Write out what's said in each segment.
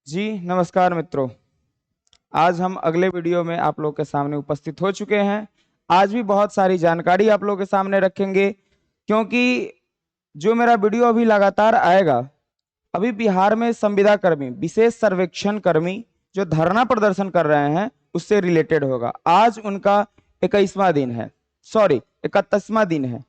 जी नमस्कार मित्रों। आज हम अगले वीडियो में आप लोग के सामने उपस्थित हो चुके हैं। आज भी बहुत सारी जानकारी आप लोग के सामने रखेंगे, क्योंकि जो मेरा वीडियो अभी लगातार आएगा, अभी बिहार में संविदा कर्मी, विशेष सर्वेक्षण कर्मी जो धरना प्रदर्शन कर रहे हैं उससे रिलेटेड होगा। आज उनका 21वां दिन है, सॉरी 31वां दिन है।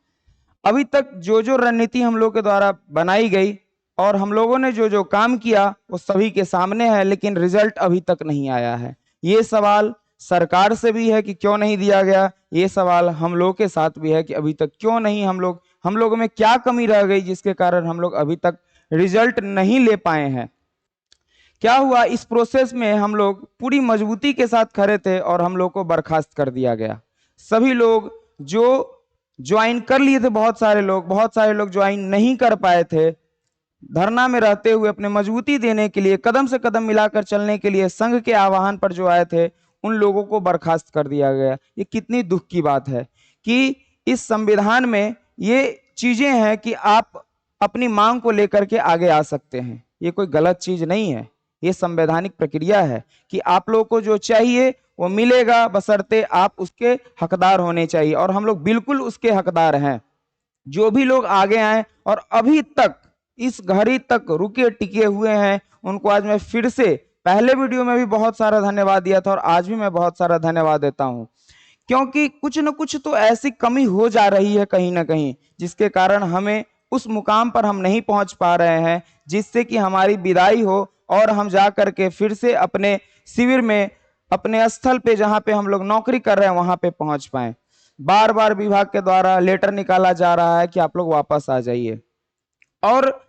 अभी तक जो जो रणनीति हम लोग के द्वारा बनाई गई और हम लोगों ने जो जो काम किया वो सभी के सामने है, लेकिन रिजल्ट अभी तक नहीं आया है। ये सवाल सरकार से भी है कि क्यों नहीं दिया गया, ये सवाल हम लोग के साथ भी है कि अभी तक क्यों नहीं, हम लोगों में क्या कमी रह गई जिसके कारण हम लोग अभी तक रिजल्ट नहीं ले पाए हैं। क्या हुआ, इस प्रोसेस में हम लोग पूरी मजबूती के साथ खड़े थे और हम लोग को बर्खास्त कर दिया गया। सभी लोग जो ज्वाइन कर लिए थे, बहुत सारे लोग ज्वाइन नहीं कर पाए थे। धरना में रहते हुए अपने मजबूती देने के लिए, कदम से कदम मिलाकर चलने के लिए संघ के आह्वान पर जो आए थे, उन लोगों को बर्खास्त कर दिया गया। ये कितनी दुख की बात है कि इस संविधान में ये चीजें हैं कि आप अपनी मांग को लेकर के आगे आ सकते हैं। ये कोई गलत चीज नहीं है, ये संवैधानिक प्रक्रिया है कि आप लोगों को जो चाहिए वो मिलेगा, बशर्ते आप उसके हकदार होने चाहिए, और हम लोग बिल्कुल उसके हकदार हैं। जो भी लोग आगे आए और अभी तक इस घड़ी तक रुके टिके हुए हैं, उनको आज मैं फिर से, पहले वीडियो में भी बहुत सारा धन्यवाद दिया था और आज भी मैं बहुत सारा धन्यवाद देता हूं, क्योंकि कुछ न कुछ तो ऐसी कमी हो जा रही है कहीं ना कहीं, जिसके कारण हमें उस मुकाम पर हम नहीं पहुंच पा रहे हैं, जिससे कि हमारी विदाई हो और हम जा करके फिर से अपने शिविर में, अपने स्थल पे जहां पे हम लोग नौकरी कर रहे हैं वहां पे पहुंच पाए। बार बार विभाग के द्वारा लेटर निकाला जा रहा है कि आप लोग वापस आ जाइए, और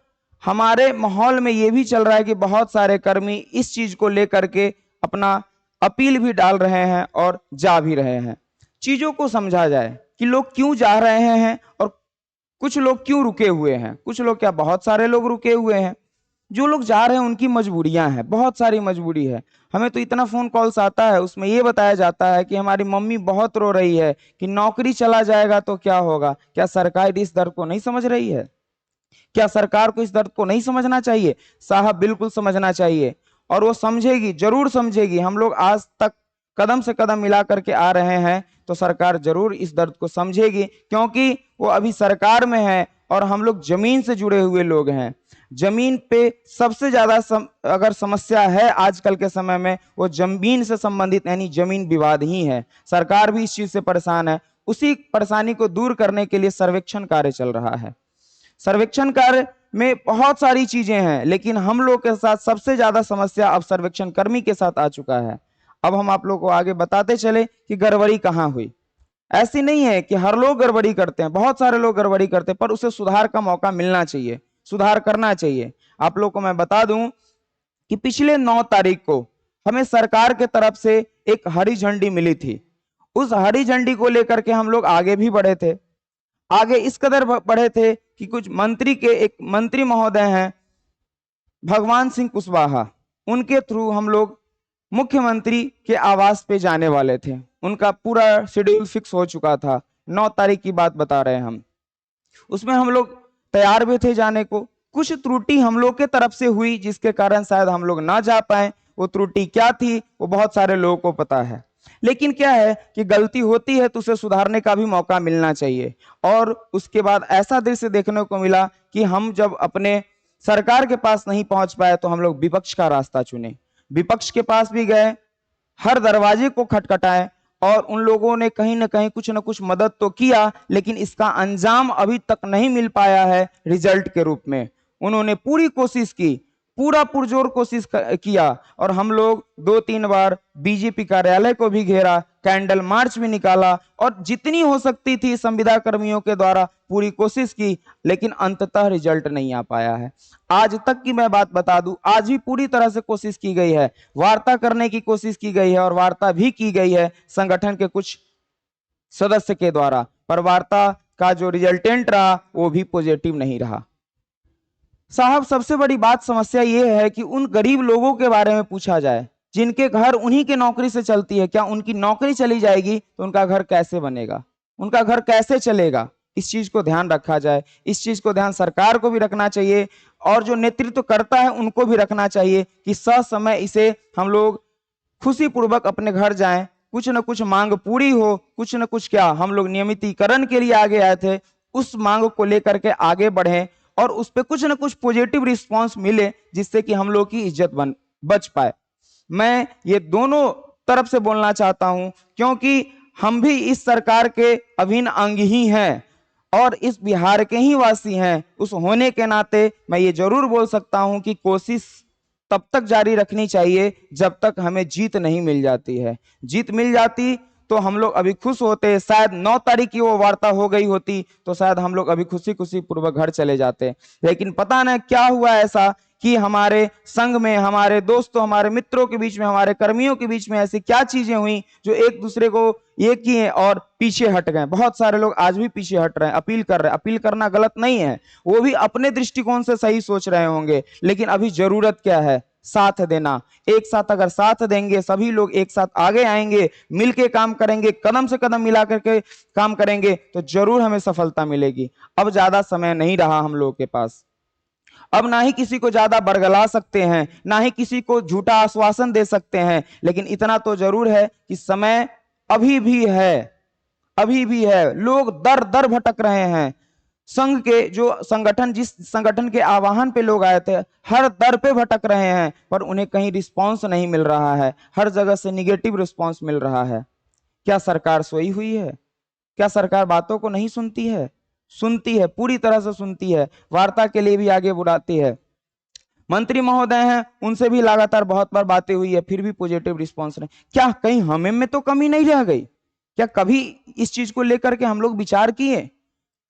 हमारे माहौल में ये भी चल रहा है कि बहुत सारे कर्मी इस चीज को लेकर के अपना अपील भी डाल रहे हैं और जा भी रहे हैं। चीजों को समझा जाए कि लोग क्यों जा रहे हैं और कुछ लोग क्यों रुके हुए हैं। कुछ लोग क्या, बहुत सारे लोग रुके हुए हैं। जो लोग जा रहे हैं उनकी मजबूरियां हैं, बहुत सारी मजबूरी है। हमें तो इतना फोन कॉल्स आता है, उसमें ये बताया जाता है कि हमारी मम्मी बहुत रो रही है कि नौकरी चला जाएगा तो क्या होगा। क्या सरकार इस दर्द को नहीं समझ रही है? क्या सरकार को इस दर्द को नहीं समझना चाहिए? साहब बिल्कुल समझना चाहिए, और वो समझेगी, जरूर समझेगी। हम लोग आज तक कदम से कदम मिला करके आ रहे हैं, तो सरकार जरूर इस दर्द को समझेगी, क्योंकि वो अभी सरकार में है और हम लोग जमीन से जुड़े हुए लोग हैं। जमीन पे सबसे ज्यादा अगर समस्या है आजकल के समय में, वो जमीन से संबंधित यानी जमीन विवाद ही है। सरकार भी इस चीज से परेशान है। उसी परेशानी को दूर करने के लिए सर्वेक्षण कार्य चल रहा है। सर्वेक्षण कार्य में बहुत सारी चीजें हैं, लेकिन हम लोग के साथ सबसे ज्यादा समस्या अब सर्वेक्षण कर्मी के साथ आ चुका है। अब हम आप लोग को आगे बताते चले कि गड़बड़ी कहां हुई। ऐसी नहीं है कि हर लोग गड़बड़ी करते हैं, बहुत सारे लोग गड़बड़ी करते हैं, पर उसे सुधार का मौका मिलना चाहिए, सुधार करना चाहिए। आप लोग को मैं बता दूं कि पिछले 9 तारीख को हमें सरकार के तरफ से एक हरी झंडी मिली थी। उस हरी झंडी को लेकर के हम लोग आगे भी बढ़े थे। आगे इस कदर बढ़े थे कि कुछ मंत्री के, एक मंत्री महोदय हैं भगवान सिंह कुशवाहा, उनके थ्रू हम लोग मुख्यमंत्री के आवास पे जाने वाले थे। उनका पूरा शेड्यूल फिक्स हो चुका था, 9 तारीख की बात बता रहे हैं हम। उसमें हम लोग तैयार भी थे जाने को। कुछ त्रुटि हम लोग के तरफ से हुई, जिसके कारण शायद हम लोग ना जा पाए। वो त्रुटि क्या थी वो बहुत सारे लोगों को पता है, लेकिन क्या है कि गलती होती है तो उसे सुधारने का भी मौका मिलना चाहिए। और उसके बाद ऐसा दृश्य देखने को मिला कि हम जब अपने सरकार के पास नहीं पहुंच पाए तो हम लोग विपक्ष का रास्ता चुने। विपक्ष के पास भी गए, हर दरवाजे को खटखटाए, और उन लोगों ने कहीं ना कहीं कुछ ना कुछ मदद तो किया, लेकिन इसका अंजाम अभी तक नहीं मिल पाया है रिजल्ट के रूप में। उन्होंने पूरी कोशिश की, पूरा पुरजोर कोशिश किया, और हम लोग 2-3 बार बीजेपी कार्यालय को भी घेरा, कैंडल मार्च भी निकाला, और जितनी हो सकती थी संविदा कर्मियों के द्वारा पूरी कोशिश की, लेकिन अंततः रिजल्ट नहीं आ पाया है। आज तक की मैं बात बता दूं, आज भी पूरी तरह से कोशिश की गई है, वार्ता करने की कोशिश की गई है, और वार्ता भी की गई है संगठन के कुछ सदस्य के द्वारा, पर वार्ता का जो रिजल्टेंट रहा वो भी पॉजिटिव नहीं रहा। साहब सबसे बड़ी बात, समस्या ये है कि उन गरीब लोगों के बारे में पूछा जाए जिनके घर उन्हीं के नौकरी से चलती है। क्या उनकी नौकरी चली जाएगी तो उनका घर कैसे बनेगा, उनका घर कैसे चलेगा? इस चीज को ध्यान रखा जाए, इस चीज को ध्यान सरकार को भी रखना चाहिए और जो नेतृत्व करता है उनको भी रखना चाहिए कि ससमय इसे हम लोग खुशी पूर्वक अपने घर जाएं, कुछ न कुछ मांग पूरी हो, कुछ न कुछ क्या हम लोग नियमितीकरण के लिए आगे आए थे, उस मांग को लेकर के आगे बढ़ें और उस पर कुछ न कुछ पॉजिटिव रिस्पांस मिले जिससे कि हम लोग की इज्जत बच पाए। मैं ये दोनों तरफ से बोलना चाहता हूं क्योंकि हम भी इस सरकार के अभिन्न अंग ही हैं और इस बिहार के ही वासी हैं। उस होने के नाते मैं ये जरूर बोल सकता हूं कि कोशिश तब तक जारी रखनी चाहिए जब तक हमें जीत नहीं मिल जाती है। जीत मिल जाती तो हम लोग अभी खुश होते, शायद 9 तारीख की वो वार्ता हो गई होती तो शायद हम लोग अभी खुशी खुशी पूर्वक घर चले जाते, लेकिन पता नहीं क्या हुआ ऐसा कि हमारे संघ में, हमारे दोस्तों, हमारे मित्रों के बीच में, हमारे कर्मियों के बीच में ऐसी क्या चीजें हुई जो एक दूसरे को ये किए और पीछे हट गए। बहुत सारे लोग आज भी पीछे हट रहे हैं, अपील कर रहे हैं। अपील करना गलत नहीं है, वो भी अपने दृष्टिकोण से सही सोच रहे होंगे, लेकिन अभी जरूरत क्या है? साथ देना। एक साथ अगर साथ देंगे, सभी लोग एक साथ आगे आएंगे, मिलके काम करेंगे, कदम से कदम मिला करके काम करेंगे तो जरूर हमें सफलता मिलेगी। अब ज्यादा समय नहीं रहा हम लोगों के पास, अब ना ही किसी को ज्यादा बरगला सकते हैं, ना ही किसी को झूठा आश्वासन दे सकते हैं, लेकिन इतना तो जरूर है कि समय अभी भी है, अभी भी है। लोग दर दर भटक रहे हैं। संघ के जो संगठन, जिस संगठन के आह्वान पे लोग आए थे, हर दर पे भटक रहे हैं पर उन्हें कहीं रिस्पांस नहीं मिल रहा है, हर जगह से निगेटिव रिस्पांस मिल रहा है। क्या सरकार सोई हुई है? क्या सरकार बातों को नहीं सुनती है? सुनती है, पूरी तरह से सुनती है, वार्ता के लिए भी आगे बुलाती है। मंत्री महोदय हैं, उनसे भी लगातार बहुत बार बातें हुई है, फिर भी पॉजिटिव रिस्पांस नहीं। क्या कहीं हमें में तो कमी नहीं रह गई? क्या कभी इस चीज को लेकर के हम लोग विचार किए?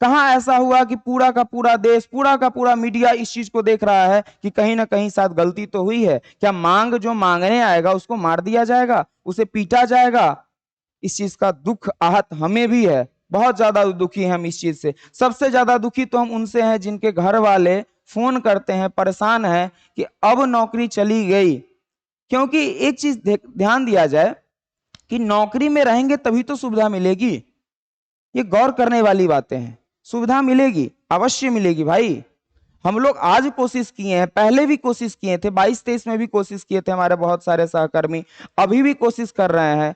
कहां ऐसा हुआ कि पूरा का पूरा देश, पूरा का पूरा मीडिया इस चीज को देख रहा है कि कहीं ना कहीं शायद गलती तो हुई है? क्या मांग जो मांगने आएगा उसको मार दिया जाएगा, उसे पीटा जाएगा? इस चीज का दुख आहत हमें भी है, बहुत ज्यादा दुखी हैं हम इस चीज से। सबसे ज्यादा दुखी तो हम उनसे हैं जिनके घर वाले फोन करते हैं, परेशान हैं कि अब नौकरी चली गई। क्योंकि एक चीज ध्यान दिया जाए कि नौकरी में रहेंगे तभी तो सुविधा मिलेगी। ये गौर करने वाली बातें हैं। सुविधा मिलेगी, अवश्य मिलेगी भाई। हम लोग आज कोशिश किए हैं, पहले भी कोशिश किए थे, 22-23 में भी कोशिश किए थे, हमारे बहुत सारे सहकर्मी अभी भी कोशिश कर रहे हैं।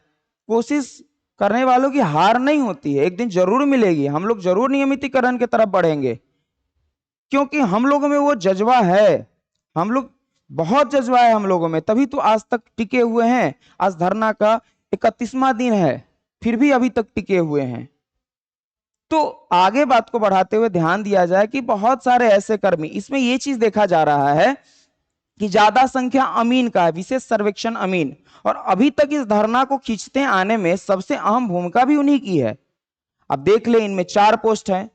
कोशिश करने वालों की हार नहीं होती है, एक दिन जरूर मिलेगी। हम लोग जरूर नियमितीकरण की तरफ बढ़ेंगे क्योंकि हम लोगों में वो जज्बा है। हम लोग, बहुत जज्बा है हम लोगों में, तभी तो आज तक टिके हुए हैं। आज धरना का 31वां दिन है, फिर भी अभी तक टिके हुए हैं। तो आगे बात को बढ़ाते हुए ध्यान दिया जाए कि बहुत सारे ऐसे कर्मी, इसमें यह चीज देखा जा रहा है कि ज्यादा संख्या अमीन का है, विशेष सर्वेक्षण अमीन, और अभी तक इस धरना को खींचते आने में सबसे अहम भूमिका भी उन्हीं की है। अब देख ले, इनमें 4 पोस्ट है,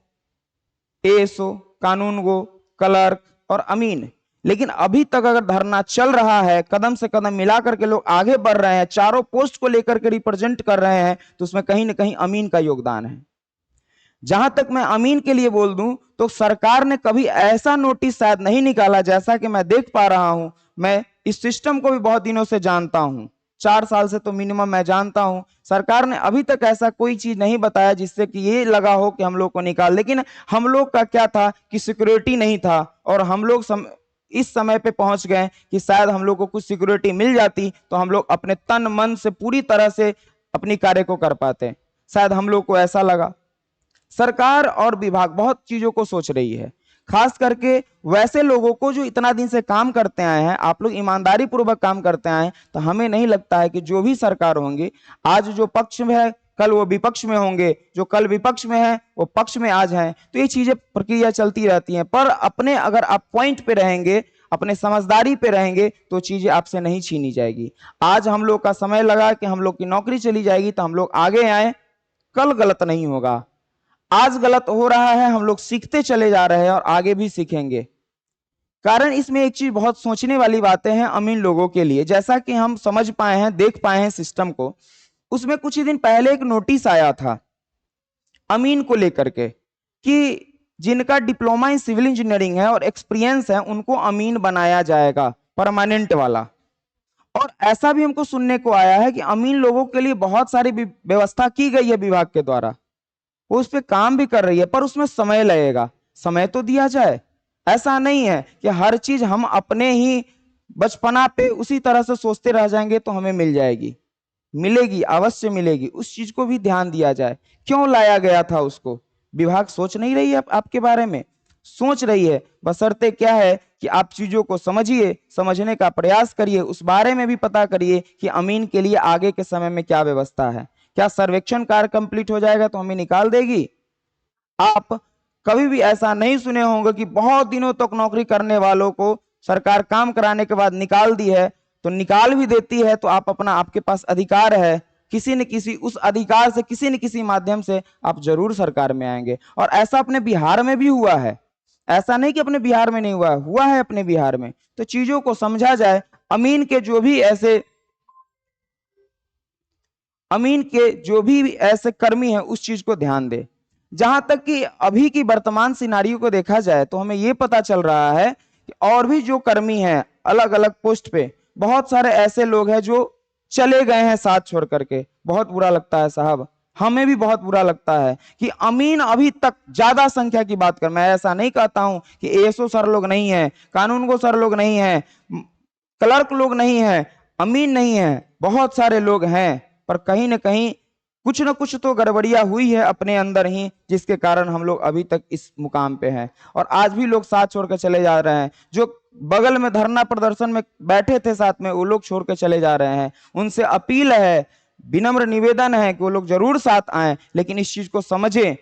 एएसओ, कानूनगो, क्लर्क और अमीन। लेकिन अभी तक अगर धरना चल रहा है, कदम से कदम मिलाकर के लोग आगे बढ़ रहे हैं, चारों पोस्ट को लेकर के रिप्रेजेंट कर रहे हैं, तो उसमें कहीं ना कहीं अमीन का योगदान है। जहां तक मैं अमीन के लिए बोल दूं तो सरकार ने कभी ऐसा नोटिस शायद नहीं निकाला, जैसा कि मैं देख पा रहा हूं। मैं इस सिस्टम को भी बहुत दिनों से जानता हूं, 4 साल से तो मिनिमम मैं जानता हूं। सरकार ने अभी तक ऐसा कोई चीज नहीं बताया जिससे कि ये लगा हो कि हम लोग को निकाल। लेकिन हम लोग का क्या था कि सिक्योरिटी नहीं था, और हम लोग इस समय पे पहुंच गए कि शायद हम लोग को कुछ सिक्योरिटी मिल जाती तो हम लोग अपने तन मन से पूरी तरह से अपनी कार्य को कर पाते। शायद हम लोग को ऐसा लगा। सरकार और विभाग बहुत चीजों को सोच रही है, खास करके वैसे लोगों को जो इतना दिन से काम करते आए हैं। आप लोग ईमानदारी पूर्वक काम करते आए हैं, तो हमें नहीं लगता है कि जो भी सरकार होंगे, आज जो पक्ष में है कल वो विपक्ष में होंगे, जो कल विपक्ष में है वो पक्ष में आज हैं। तो ये चीजें, प्रक्रिया चलती रहती हैं, पर अपने अगर आप पॉइंट पे रहेंगे, अपने समझदारी पे रहेंगे, तो चीजें आपसे नहीं छीनी जाएगी। आज हम लोग का समय लगा कि हम लोग की नौकरी चली जाएगी, तो हम लोग आगे आए, कल गलत नहीं होगा। आज गलत हो रहा है, हम लोग सीखते चले जा रहे हैं और आगे भी सीखेंगे। कारण इसमें एक चीज बहुत सोचने वाली बातें हैं अमीन लोगों के लिए। जैसा कि हम समझ पाए हैं, देख पाए हैं सिस्टम को, उसमें कुछ ही दिन पहले एक नोटिस आया था अमीन को लेकर के कि जिनका डिप्लोमा इन सिविल इंजीनियरिंग है और एक्सपीरियंस है, उनको अमीन बनाया जाएगा, परमानेंट वाला। और ऐसा भी हमको सुनने को आया है कि अमीन लोगों के लिए बहुत सारी व्यवस्था की गई है विभाग के द्वारा। वो उस पर काम भी कर रही है, पर उसमें समय लगेगा, समय तो दिया जाए। ऐसा नहीं है कि हर चीज हम अपने ही बचपना पे उसी तरह से सोचते रह जाएंगे तो हमें मिल जाएगी। मिलेगी, अवश्य मिलेगी, उस चीज को भी ध्यान दिया जाए। क्यों लाया गया था उसको, विभाग सोच नहीं रही है आपके बारे में? सोच रही है, बशर्ते क्या है कि आप चीजों को समझिए, समझने का प्रयास करिए, उस बारे में भी पता करिए कि अमीन के लिए आगे के समय में क्या व्यवस्था है। क्या सर्वेक्षण कार्य कंप्लीट हो जाएगा तो हमें निकाल देगी? आप कभी भी ऐसा नहीं सुने होंगे कि बहुत दिनों तक नौकरी करने वालों को सरकार काम कराने के बाद निकाल दी है। तो निकाल भी देती है तो आप अपना, आपके पास अधिकार है, किसी न किसी उस अधिकार से किसी न किसी माध्यम से आप जरूर सरकार में आएंगे। और ऐसा अपने बिहार में भी हुआ है, ऐसा नहीं कि अपने बिहार में नहीं हुआ, हुआ है अपने बिहार में। तो चीजों को समझा जाए। अमीन के जो भी ऐसे अमीन के जो भी ऐसे कर्मी हैं उस चीज को ध्यान दे। जहां तक कि अभी की वर्तमान सिनारियो को देखा जाए तो हमें यह पता चल रहा है कि और भी जो कर्मी हैं अलग अलग पोस्ट पे, बहुत सारे ऐसे लोग हैं जो चले गए हैं साथ छोड़ करके। बहुत बुरा लगता है साहब, हमें भी बहुत बुरा लगता है कि अमीन अभी तक ज्यादा संख्या की बात कर, मैं ऐसा नहीं कहता हूं कि एएसओ सर लोग नहीं है, कानून को सर लोग नहीं है, क्लर्क लोग नहीं है, अमीन नहीं है, बहुत सारे लोग हैं, पर कहीं ना कहीं कुछ ना कुछ तो गड़बड़ियां हुई है अपने अंदर ही, जिसके कारण हम लोग अभी तक इस मुकाम पे हैं। और आज भी लोग साथ छोड़ के चले जा रहे हैं, जो बगल में धरना प्रदर्शन में बैठे थे साथ में, वो लोग छोड़ के चले जा रहे हैं। उनसे अपील है, विनम्र निवेदन है कि वो लोग जरूर साथ आए, लेकिन इस चीज को समझे,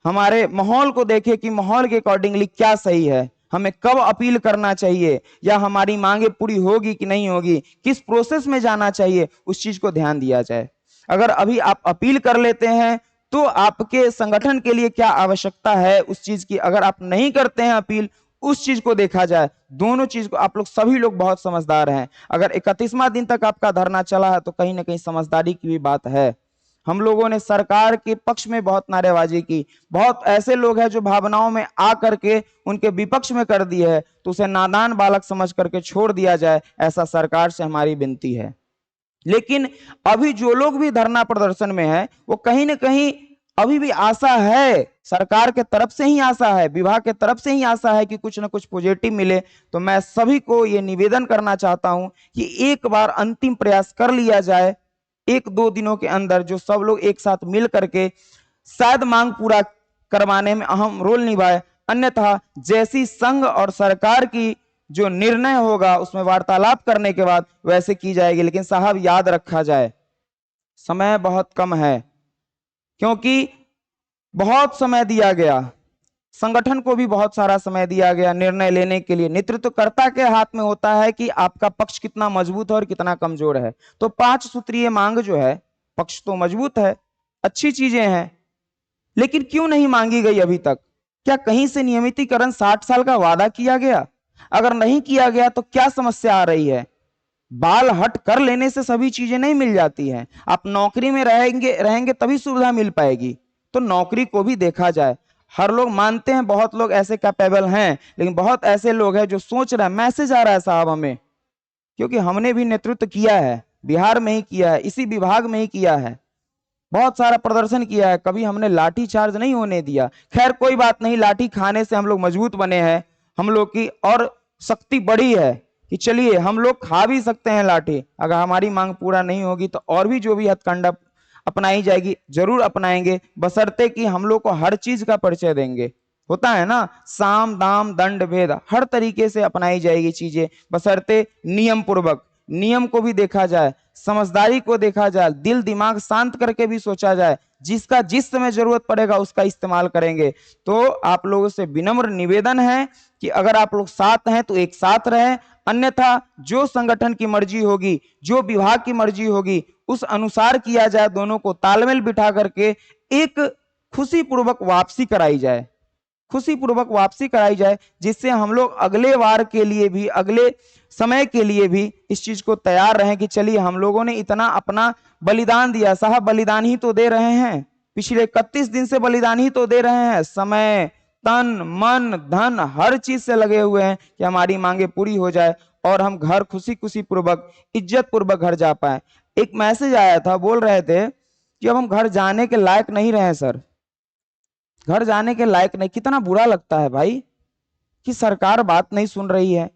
हमारे माहौल को देखें कि माहौल के अकॉर्डिंगली क्या सही है, हमें कब अपील करना चाहिए, या हमारी मांगे पूरी होगी कि नहीं होगी, किस प्रोसेस में जाना चाहिए, उस चीज को ध्यान दिया जाए। अगर अभी आप अपील कर लेते हैं तो आपके संगठन के लिए क्या आवश्यकता है उस चीज की, अगर आप नहीं करते हैं अपील, उस चीज को देखा जाए। दोनों चीज को आप लोग, सभी लोग बहुत समझदार हैं। अगर 31वां दिन तक आपका धरना चला है तो कहीं ना कहीं समझदारी की भी बात है। हम लोगों ने सरकार के पक्ष में बहुत नारेबाजी की, बहुत ऐसे लोग हैं जो भावनाओं में आ करके उनके विपक्ष में कर दी है, तो उसे नादान बालक समझ करके छोड़ दिया जाए, ऐसा सरकार से हमारी विनती है। लेकिन अभी जो लोग भी धरना प्रदर्शन में है, वो कहीं ना कहीं अभी भी आशा है, सरकार के तरफ से ही आशा है, विभाग के तरफ से ही आशा है कि कुछ ना कुछ पॉजिटिव मिले। तो मैं सभी को ये निवेदन करना चाहता हूं कि एक बार अंतिम प्रयास कर लिया जाए, 1-2 दिनों के अंदर, जो सब लोग एक साथ मिल करके शायद मांग पूरा करवाने में अहम रोल निभाए। अन्यथा जैसी संघ और सरकार की जो निर्णय होगा उसमें वार्तालाप करने के बाद वैसे की जाएगी। लेकिन साहब याद रखा जाए, समय बहुत कम है, क्योंकि बहुत समय दिया गया, संगठन को भी बहुत सारा समय दिया गया निर्णय लेने के लिए। नेतृत्वकर्ता के हाथ में होता है कि आपका पक्ष कितना मजबूत है और कितना कमजोर है। तो 5 सूत्रीय मांग जो है, पक्ष तो मजबूत है, अच्छी चीजें हैं, लेकिन क्यों नहीं मांगी गई अभी तक? क्या कहीं से नियमितीकरण 60 साल का वादा किया गया? अगर नहीं किया गया तो क्या समस्या आ रही है? बाल हट कर लेने से सभी चीजें नहीं मिल जाती हैं। आप नौकरी में रहेंगे रहेंगे तभी सुविधा मिल पाएगी। तो नौकरी को भी देखा जाए। हर लोग मानते हैं, बहुत लोग ऐसे कैपेबल हैं, लेकिन बहुत ऐसे लोग हैं जो सोच रहे हैं, मैसेज आ रहा है साहब हमें, क्योंकि हमने भी नेतृत्व किया है, बिहार में ही किया है, इसी विभाग में ही किया है, बहुत सारा प्रदर्शन किया है, कभी हमने लाठी चार्ज नहीं होने दिया। खैर कोई बात नहीं, लाठी खाने से हम लोग मजबूत बने हैं, हम लोग की और शक्ति बढ़ी है कि चलिए हम लोग खा भी सकते हैं लाठी। अगर हमारी मांग पूरा नहीं होगी तो और भी जो भी हथकंडा अपनाई जाएगी जरूर अपनाएंगे, बशर्ते कि हम लोग को हर चीज का परिचय देंगे। होता है ना, साम दाम दंड भेद, हर तरीके से अपनाई जाएगी चीजें, बशर्ते नियम पूर्वक। नियम को भी देखा जाए, समझदारी को देखा जाए, दिल दिमाग शांत करके भी सोचा जाए, जिसका जिस समय जरूरत पड़ेगा उसका इस्तेमाल करेंगे। तो आप लोगों से विनम्र निवेदन है कि अगर आप लोग साथ हैं तो एक साथ रहें, अन्यथा जो संगठन की मर्जी होगी, जो विभाग की मर्जी होगी, उस अनुसार किया जाए। दोनों को तालमेल बिठा करके एक खुशी पूर्वक वापसी कराई जाए, खुशी पूर्वक वापसी कराई जाए, जिससे हम लोग अगले वार के लिए भी, अगले समय के लिए भी इस चीज को तैयार रहें कि चलिए हम लोगों ने इतना अपना बलिदान दिया। साहब बलिदान ही तो दे रहे हैं, पिछले 31 दिन से बलिदान ही तो दे रहे हैं, समय तन मन धन हर चीज से लगे हुए हैं कि हमारी मांगे पूरी हो जाए और हम घर खुशी खुशी पूर्वक इज्जत पूर्वक घर जा पाए। एक मैसेज आया था, बोल रहे थे कि अब हम घर जाने के लायक नहीं रहे सर, घर जाने के लायक नहीं। कितना बुरा लगता है भाई कि सरकार बात नहीं सुन रही है।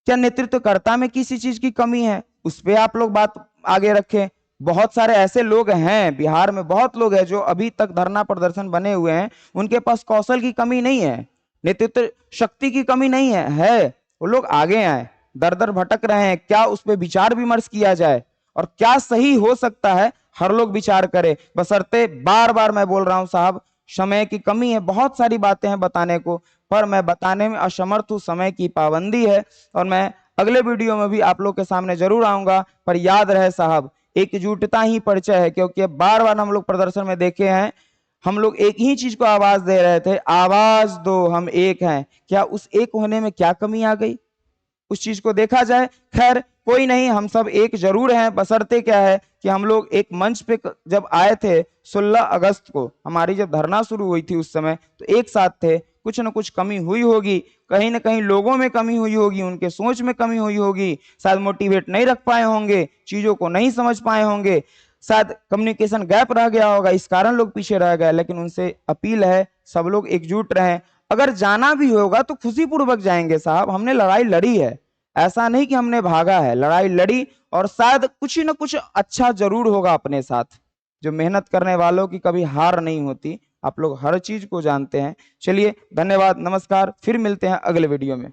क्या नेतृत्वकर्ता में किसी चीज की कमी है? उस पे आप लोग बात आगे रखें। बहुत सारे ऐसे लोग हैं बिहार में, बहुत लोग हैं जो अभी तक धरना प्रदर्शन बने हुए हैं, उनके पास कौशल की कमी नहीं है, नेतृत्व शक्ति की कमी नहीं है। वो लोग आगे आए, दर दर भटक रहे हैं। क्या उस पर विचार विमर्श किया जाए और क्या सही हो सकता है, हर लोग विचार करे। बशर्ते बार बार मैं बोल रहा हूं साहब, समय की कमी है, बहुत सारी बातें हैं बताने को, पर मैं बताने में असमर्थ हूं, समय की पाबंदी है। और मैं अगले वीडियो में भी आप लोग के सामने जरूर आऊंगा। पर याद रहे साहब, एकजुटता ही परिचय है, क्योंकि बार बार हम लोग प्रदर्शन में देखे हैं, हम लोग एक ही चीज को आवाज दे रहे थे, आवाज दो हम एक हैं। क्या उस एक होने में क्या कमी आ गई? उस चीज को देखा जाए। खैर कोई नहीं, हम सब एक जरूर हैं। बशर्ते क्या है कि हम लोग एक मंच पे जब आए थे 16 अगस्त को, हमारी जब धरना शुरू हुई थी उस समय, तो एक साथ थे। कुछ ना कुछ कमी हुई होगी, कहीं ना कहीं लोगों में कमी हुई होगी, उनके सोच में कमी हुई होगी, शायद मोटिवेट नहीं रख पाए होंगे, चीजों को नहीं समझ पाए होंगे, शायद कम्युनिकेशन गैप रह गया होगा, इस कारण लोग पीछे रह गए। लेकिन उनसे अपील है सब लोग एकजुट रहें। अगर जाना भी होगा तो खुशी पूर्वक जाएंगे साहब, हमने लड़ाई लड़ी है, ऐसा नहीं कि हमने भागा है, लड़ाई लड़ी। और शायद कुछ न कुछ अच्छा जरूर होगा अपने साथ। जो मेहनत करने वालों की कभी हार नहीं होती, आप लोग हर चीज को जानते हैं। चलिए धन्यवाद, नमस्कार, फिर मिलते हैं अगले वीडियो में।